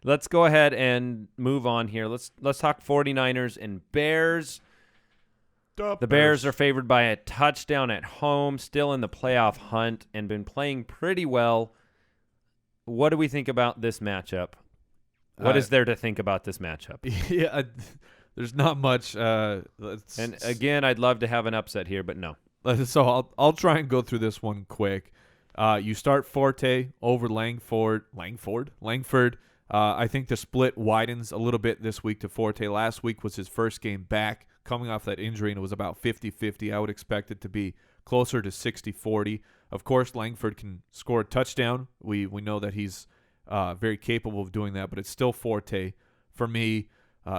let's go ahead and move on here. Let's talk 49ers and Bears. The Bears are favored by a touchdown at home, still in the playoff hunt, and been playing pretty well. What do we think about this matchup? What is there to think about this matchup? Yeah, there's not much. And again, I'd love to have an upset here, but no. So I'll try and go through this one quick. You start Forte over Langford. I think the split widens a little bit this week to Forte. Last week was his first game back, coming off that injury, and it was about 50-50. I would expect it to be closer to 60-40. Of course, Langford can score a touchdown. We know that he's very capable of doing that, but it's still Forte for me.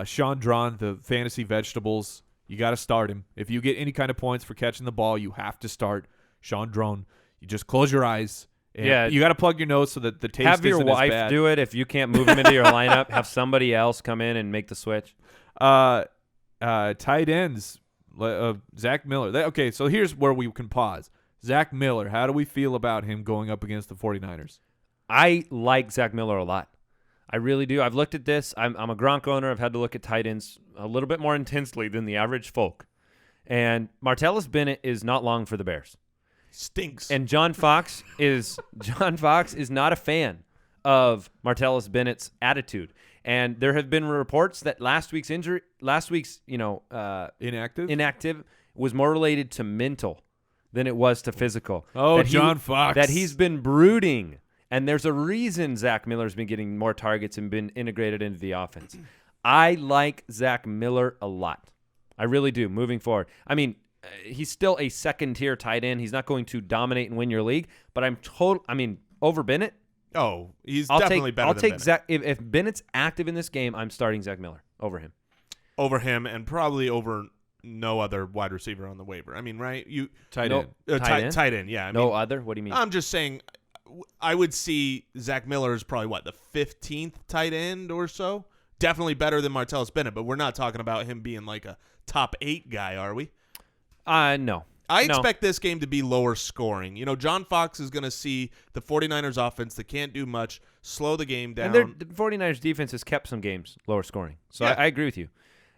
Sean Drawn, the fantasy vegetables, you got to start him. If you get any kind of points for catching the ball, you have to start Sean Drawn. You just close your eyes. And you got to plug your nose so that the taste have your isn't as wife bad. do it. If you can't move him into your lineup, have somebody else come in and make the switch. Tight ends, Zach Miller. Okay, so here's where we can pause. Zach Miller, how do we feel about him going up against the 49ers? I like Zach Miller a lot. I really do. I've looked at this. I'm a Gronk owner. I've had to look at tight ends a little bit more intensely than the average folk. And Martellus Bennett is not long for the Bears. Stinks. And John Fox is not a fan of Martellus Bennett's attitude. And there have been reports that last week's inactive was more related to mental than it was to physical. Oh, John Fox. That he's been brooding. And there's a reason Zach Miller's been getting more targets and been integrated into the offense. I like Zach Miller a lot. I really do, moving forward. I mean, he's still a second-tier tight end. He's not going to dominate and win your league, but over Bennett. Oh, he's definitely better than Bennett. Zach. If Bennett's active in this game, I'm starting Zach Miller over him. Over him, and probably over no other wide receiver on the waiver. I mean, right? Tight end. Tight end, yeah. No other? What do you mean? I'm just saying I would see Zach Miller as probably, the 15th tight end or so? Definitely better than Martellus Bennett, but we're not talking about him being like a top 8 guy, are we? No. I expect this game to be lower scoring. John Fox is going to see the 49ers offense that can't do much, slow the game down. And the 49ers defense has kept some games lower scoring. So yeah. I agree with you.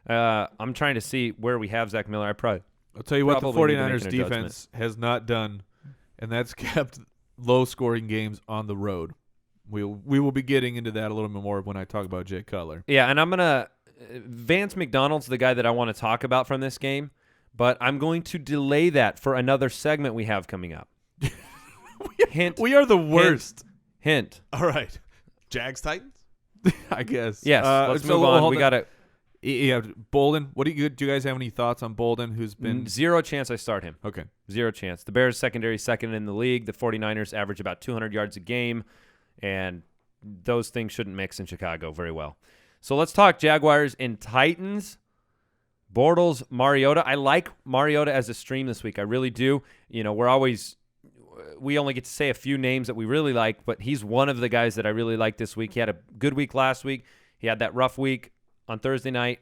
I'm trying to see where we have Zach Miller. I'll tell you what the 49ers defense has not done, and that's kept low-scoring games on the road. We will be getting into that a little bit more when I talk about Jay Cutler. Yeah, and I'm going to Vance McDonald's the guy that I want to talk about from this game, but I'm going to delay that for another segment we have coming up. Hint. We are the worst. Hint. All right. Jags Titans? I guess. Yes. Let's move on. We got to. Yeah, Boldin. Do you guys have any thoughts on Boldin, who's been zero chance I start him? Okay. Zero chance. The Bears secondary second in the league. The 49ers average about 200 yards a game, and those things shouldn't mix in Chicago very well. So let's talk Jaguars and Titans. Bortles, Mariota. I like Mariota as a stream this week. I really do. We only get to say a few names that we really like, but he's one of the guys that I really like this week. He had a good week last week. He had that rough week on Thursday night,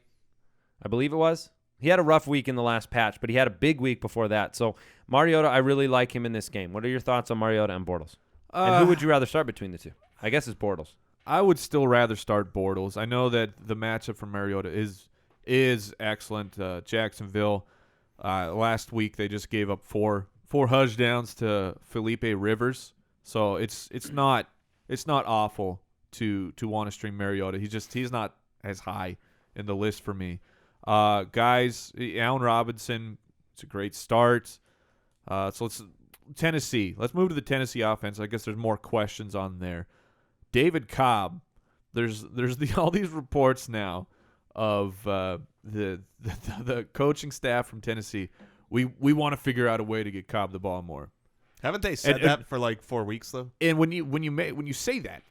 I believe it was. He had a rough week in the last patch, but he had a big week before that. So Mariota, I really like him in this game. What are your thoughts on Mariota and Bortles? And who would you rather start between the two? I guess it's Bortles. I would still rather start Bortles. I know that the matchup for Mariota is excellent. Jacksonville, last week they just gave up four touchdowns to Felipe Rivers. So it's not awful to want to stream Mariota. He's not as high in the list for me. Guys, Allen Robinson, it's a great start. So Tennessee. Let's move to the Tennessee offense. I guess there's more questions on there. David Cobb. There's all these reports now of the coaching staff from Tennessee. We want to figure out a way to get Cobb the ball more. Haven't they said that for like 4 weeks though? And when you say that,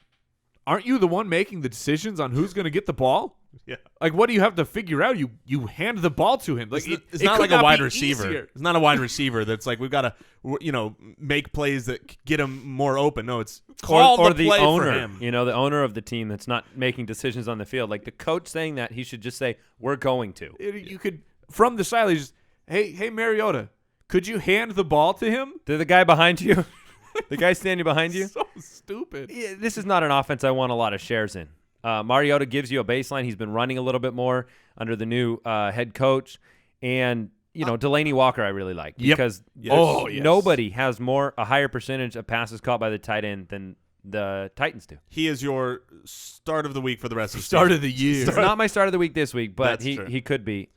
aren't you the one making the decisions on who's going to get the ball? Yeah. Like, what do you have to figure out? You hand the ball to him. Like it's not like a wide receiver. It's not a wide receiver that's like we've got to make plays that get him more open. No, it's call the play owner. for him. The owner of the team that's not making decisions on the field. Like the coach saying that, he should just say, "We're going to." You could from the side, just hey Mariota, could you hand the ball to him? To the guy behind you. The guy standing behind you? So stupid. Yeah, this is not an offense I want a lot of shares in. Mariota gives you a baseline. He's been running a little bit more under the new head coach. And, Delaney Walker I really like because nobody has a higher percentage of passes caught by the tight end than the Titans do. He is your start of the week for the rest of the start season. of the year. It's not my start of the week this week, but That's true. he could be.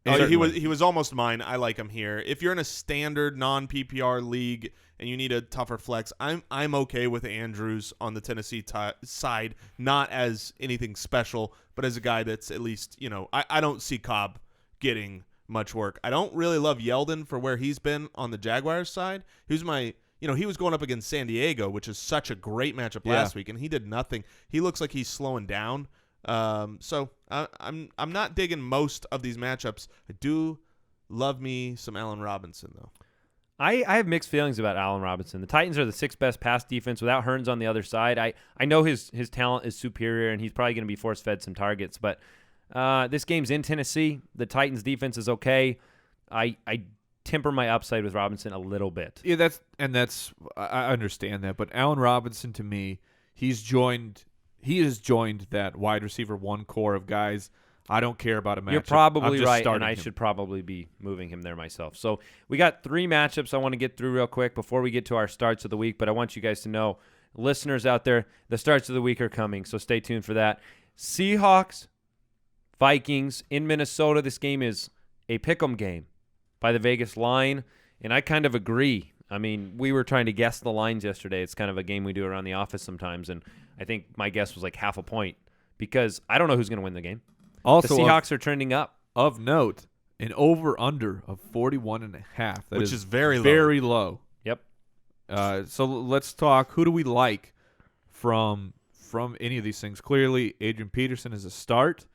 He was almost mine. I like him here. If you're in a standard non-PPR league and you need a tougher flex, I'm okay with Andrews on the Tennessee side, not as anything special, but as a guy that's at least, I don't see Cobb getting much work. I don't really love Yeldon for where he's been on the Jaguars side. He was going up against San Diego, which is such a great matchup last week, and he did nothing. He looks like he's slowing down. So I'm not digging most of these matchups. I do love me some Allen Robinson though. I have mixed feelings about Allen Robinson. The Titans are the 6th best pass defense without Hearns on the other side. I know his talent is superior and he's probably going to be force fed some targets, but this game's in Tennessee. The Titans defense is okay. I temper my upside with Robinson a little bit. Yeah, I understand that, but Allen Robinson to me, he has joined that wide receiver 1 core of guys. I don't care about a matchup. You're probably right, and I him. should probably be moving him there myself. So we got 3 matchups I want to get through real quick before we get to our starts of the week, but I want you guys to know, listeners out there, the starts of the week are coming, so stay tuned for that. Seahawks, Vikings in Minnesota. This game is a pick'em game by the Vegas line, and I kind of agree. I mean, we were trying to guess the lines yesterday. It's kind of a game we do around the office sometimes, and I think my guess was like half a point because I don't know who's going to win the game. Also, the Seahawks are trending up. Of note, an over-under of 41.5. Which is very low. Very low. Yep. So let's talk. Who do we like from any of these things? Clearly, Adrian Peterson is a start.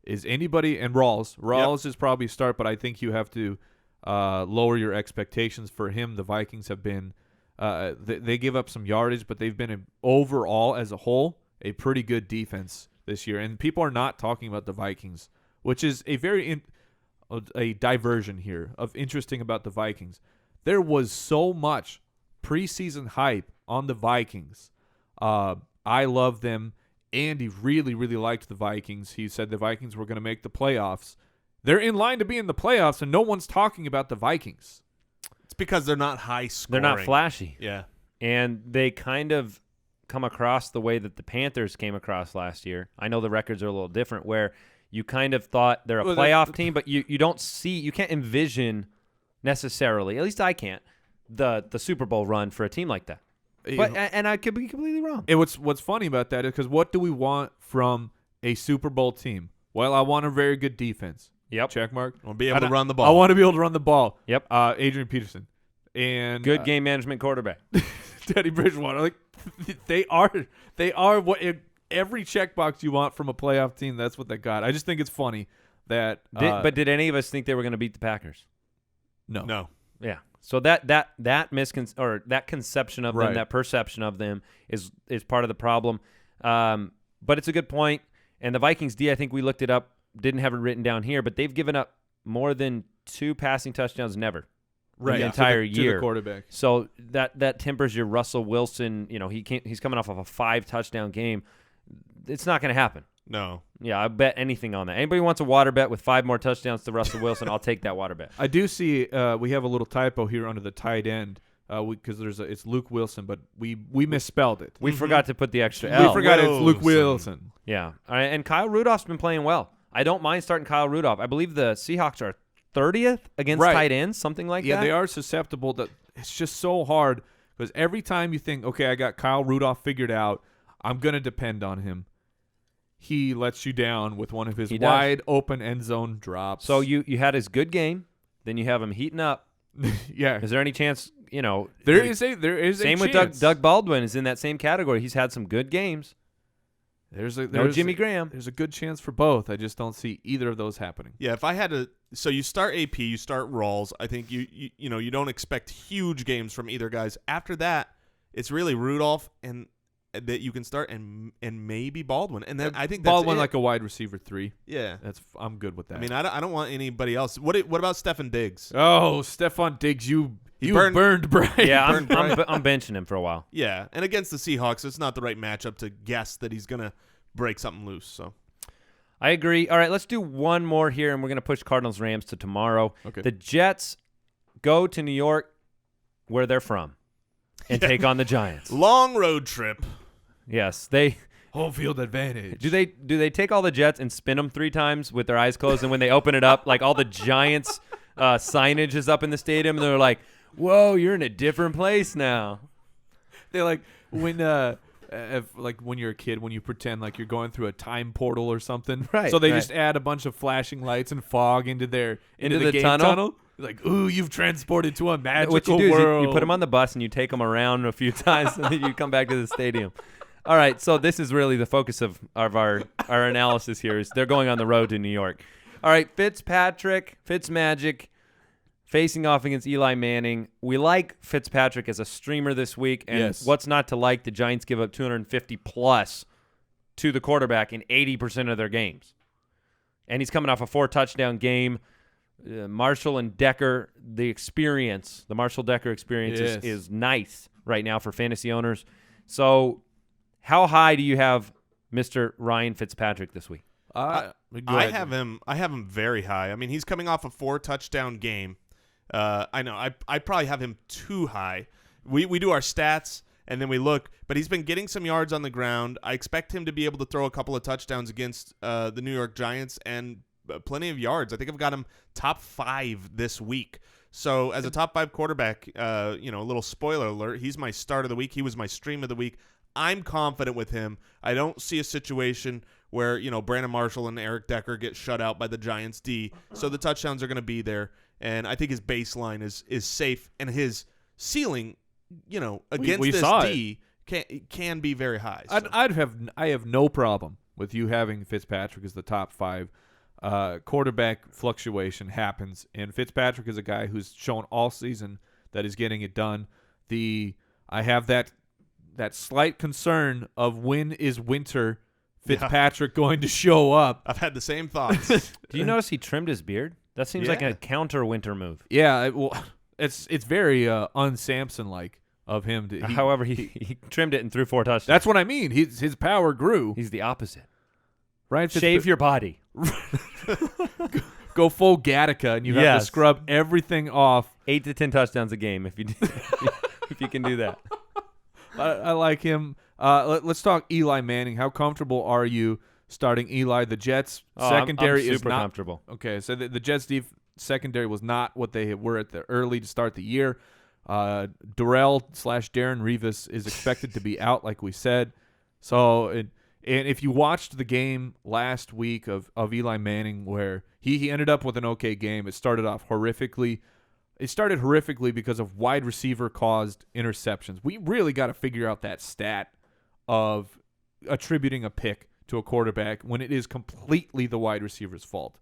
Is anybody – and Rawls. Rawls is probably a start, but I think you have to lower your expectations for him. The Vikings have been they give up some yardage, but they've been overall as a whole a pretty good defense this year. And people are not talking about the Vikings, which is a diversion here of interesting about the Vikings. There was so much preseason hype on the Vikings. I love them. Andy really, really liked the Vikings. He said the Vikings were going to make the playoffs. They're in line to be in the playoffs, and no one's talking about the Vikings. It's because they're not high scoring. They're not flashy. Yeah. And they kind of come across the way that the Panthers came across last year. I know the records are a little different where you kind of thought they're a playoff team, but you can't envision necessarily, at least I can't, the Super Bowl run for a team like that. But and I could be completely wrong. What's funny about that is because what do we want from a Super Bowl team? Well, I want a very good defense. Yep. Check mark. We'll be able to run the ball. I want to be able to run the ball. Yep. Adrian Peterson. And good game management quarterback. Teddy Bridgewater. Like they are what every checkbox you want from a playoff team, that's what they got. I just think it's funny that but did any of us think they were going to beat the Packers? No. Yeah. So that conception of them, right. that perception of them is part of the problem. But it's a good point. And the Vikings D, I think we looked it up, didn't have it written down here, but they've given up more than 2 passing touchdowns never. Right. The entire year. To the quarterback. So that tempers your Russell Wilson. He's coming off of a 5-touchdown game. It's not going to happen. No. Yeah, I bet anything on that. Anybody wants a water bet with 5 more touchdowns to Russell Wilson, I'll take that water bet. I do see we have a little typo here under the tight end because it's Luke Wilson, but we misspelled it. We forgot to put the extra L. We forgot it's Luke Wilson. Yeah. All right, and Kyle Rudolph's been playing well. I don't mind starting Kyle Rudolph. I believe the Seahawks are 30th against tight ends, something like that. Yeah, they are susceptible. It's just so hard because every time you think, okay, I got Kyle Rudolph figured out, I'm going to depend on him. He lets you down with one of his wide open end zone drops. So you had his good game, then you have him heating up. Yeah. Is there any chance, there is a same with Doug Baldwin is in that same category. He's had some good games. There's Jimmy Graham. There's a good chance for both. I just don't see either of those happening. Yeah, if I had to, so you start AP, you start Rawls. I think you don't expect huge games from either guys. After that, it's really Rudolph and that you can start and maybe Baldwin, and then I think that's Baldwin it. like a wide receiver 3. Yeah, I'm good with that. I mean, I don't want anybody else. What about Stefan Diggs? Oh, Stephon Diggs, you burned bright. Yeah, I'm benching him for a while. Yeah, and against the Seahawks, it's not the right matchup to guess that he's gonna break something loose. So I agree. All right, let's do one more here, and we're going to push Cardinals-Rams to tomorrow. Okay. The Jets go to New York, where they're from, and take on the Giants. Long road trip. Yes, they Home field advantage. do they take all the Jets and spin them 3 times with their eyes closed, and when they open it up, like all the Giants signage is up in the stadium, and they're like, "Whoa, you're in a different place now." They like when when you're a kid, when you pretend like you're going through a time portal or something. Right, So they right. just add a bunch of flashing lights and fog into the the game tunnel? Like, ooh, you've transported to a magical What you do world. is you put them on the bus and you take them around a few times, and then you come back to the stadium. All right, so this is really the focus of our analysis here. Is they're going on the road to New York. All right, Fitzmagic, facing off against Eli Manning. We like Fitzpatrick as a streamer this week, and Yes. what's not to like? The Giants give up 250+ to the quarterback in 80% of their games. And he's coming off a 4-touchdown game. Marshall and Decker, the Marshall Decker experience Yes. is nice right now for fantasy owners. So how high do you have Mr. Ryan Fitzpatrick this week? I have him very high. I mean, he's coming off a 4-touchdown game. I know I probably have him too high. We do our stats and then we look, but he's been getting some yards on the ground. I expect him to be able to throw a couple of touchdowns against the New York Giants and plenty of yards. I think I've got him top 5 this week. So as a top 5 quarterback, a little spoiler alert, he's my start of the week. He was my stream of the week. I'm confident with him. I don't see a situation where, Brandon Marshall and Eric Decker get shut out by the Giants D. So the touchdowns are going to be there. And I think his baseline is safe, and his ceiling, against we this saw D can be very high. So. I have no problem with you having Fitzpatrick as the top 5. Quarterback fluctuation happens, and Fitzpatrick is a guy who's shown all season that he's getting it done. I have that slight concern of when is winter Fitzpatrick going to show up. I've had the same thoughts. Do you notice he trimmed his beard? That seems like a counter winter move. Yeah, it's very un-Samson-like of him. However, he trimmed it and threw 4 touchdowns. That's what I mean. His power grew. He's the opposite. Ryan Shave your body. Go full Gattaca, and you have to Yes. scrub everything off. 8 to 10 touchdowns a game if you if you can do that. I like him. Let's talk Eli Manning. How comfortable are you starting Eli? The Jets secondary I'm is super not comfortable. Okay, so the Jets secondary was not what they were at the early to start the year. Darrell/Darren Revis is expected to be out, like we said. So, and if you watched the game last week of Eli Manning, where he ended up with an okay game, it started off horrifically. It started horrifically because of wide receiver caused interceptions. We really got to figure out that stat of attributing a pick to a quarterback when it is completely the wide receiver's fault.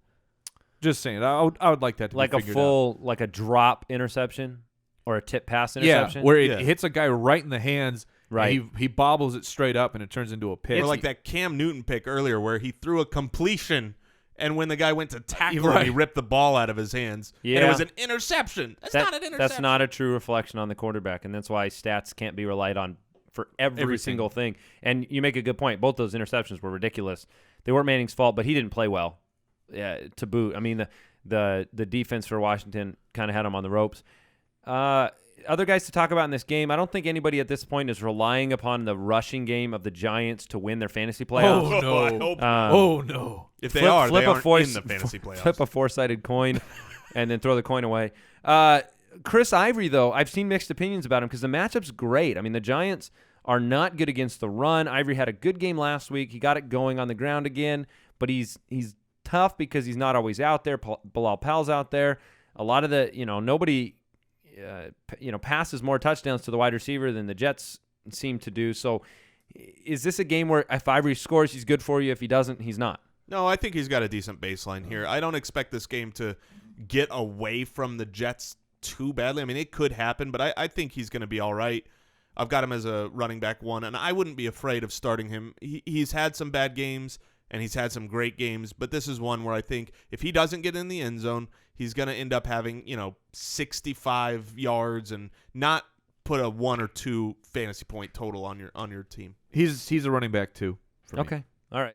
Just saying, I would like that to Like be a figured full, like a drop interception or a tip pass interception? Yeah, where it hits a guy right in the hands. Right. And he bobbles it straight up and it turns into a pick. Or like that Cam Newton pick earlier where he threw a completion, and when the guy went to tackle him, he ripped the ball out of his hands. Yeah. And it was an interception. That's not an interception. That's not a true reflection on the quarterback, and that's why stats can't be relied on for every single thing. And you make a good point. Both those interceptions were ridiculous. They weren't Manning's fault, but he didn't play well to boot. I mean, the defense for Washington kind of had him on the ropes. Other guys to talk about in this game, I don't think anybody at this point is relying upon the rushing game of the Giants to win their fantasy playoffs. Oh, no. I hope Oh, no. if they are, they aren't in the fantasy Flip playoffs. a 4-sided coin and then throw the coin away. Chris Ivory, though, I've seen mixed opinions about him because the matchup's great. I mean, the Giants are not good against the run. Ivory had a good game last week. He got it going on the ground again, but he's tough because he's not always out there. Bilal Powell's out there. A lot of the, nobody passes more touchdowns to the wide receiver than the Jets seem to do. So is this a game where if Ivory scores, he's good for you? If he doesn't, he's not? No, I think he's got a decent baseline here. I don't expect this game to get away from the Jets too badly. I mean, it could happen, but I think he's going to be all right. I've got him as a running back 1, and I wouldn't be afraid of starting him. He's had some bad games, and he's had some great games, but this is one where I think if he doesn't get in the end zone, he's going to end up having, 65 yards and not put a 1 or 2 fantasy point total on your team. He's a running back, too. For me. Okay. All right.